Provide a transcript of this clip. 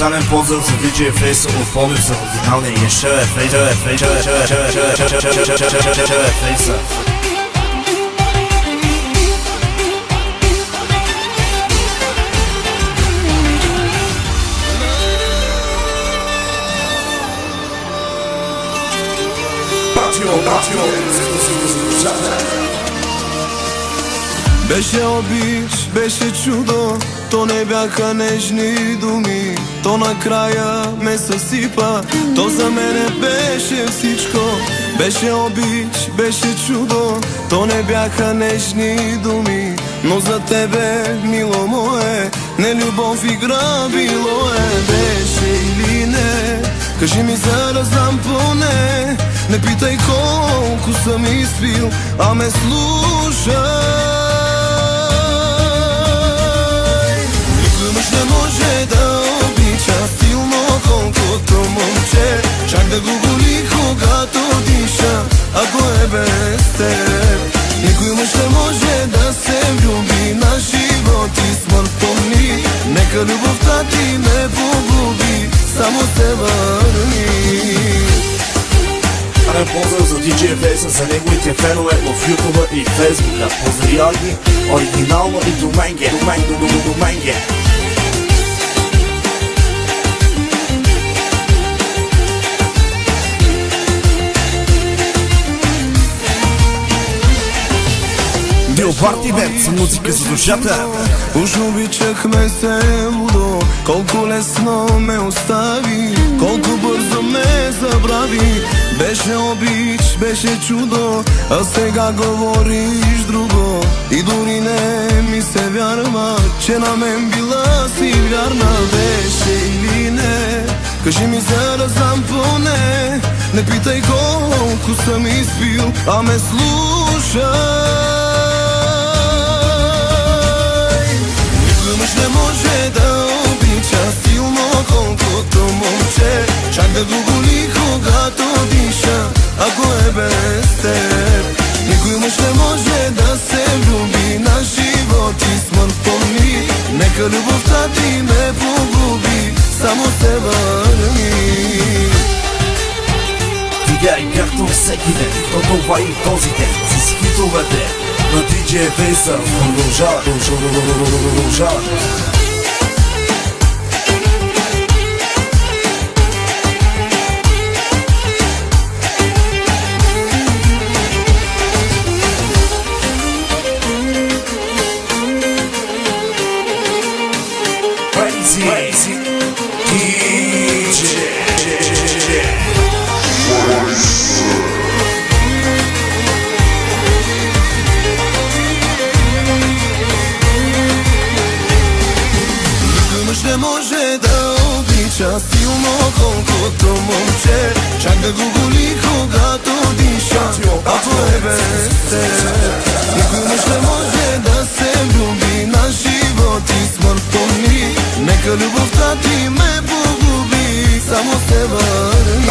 Специален поздрав за DJ Face от Пловдив за оригиналния Ешеве Фейса. Беше обич, беше чудо, то не бяха нежни думи, то накрая ме съсипа, то за мене беше всичко. Беше обич, беше чудо, то не бяха нежни думи, но за тебе, мило мое, не любов игра било е. Беше или не, кажи ми за да знам поне, не питай колко съм изпил, а ме слушай. Не може да обича силно колкото момче, чак да го боли когато диша, ако е без теб. Никой мъж не може да се влюби, на живот и смърт помни. Нека любовта ти ме погуби, само се върни. Поздрав за DJ Face, за неговите фенове в YouTube и Facebook. Поздравя ги оригинално и доменге. Парти бенд с музика за душата. Уж обичахме се лудо, колко лесно ме остави, колко бързо ме забрави. Беше обич, беше чудо, а сега говориш друго. И дори не ми се вярва, че на мен била си вярна. Беше или не, кажи ми за да знам поне, не питай колко съм изпил, а ме слушай. Мъж не може да обича силно колкото момче, чак да го боли когато диша, ако е без теб. Никой мъж не може да се влюби, на живот и смърт помни. Нека любовта ти ме погуби, само се върни. Вигай както всеки ден, то това и този ден, с хитовете на DJ Face продължава. Crazy DJ. Мъж не може да обича силно колкото момче, чак да го боли когато диша, ако е без теб. Никой мъж не може да се влюби, на живот и смърт помни. Нека любовта ти ме погуби, само се върни.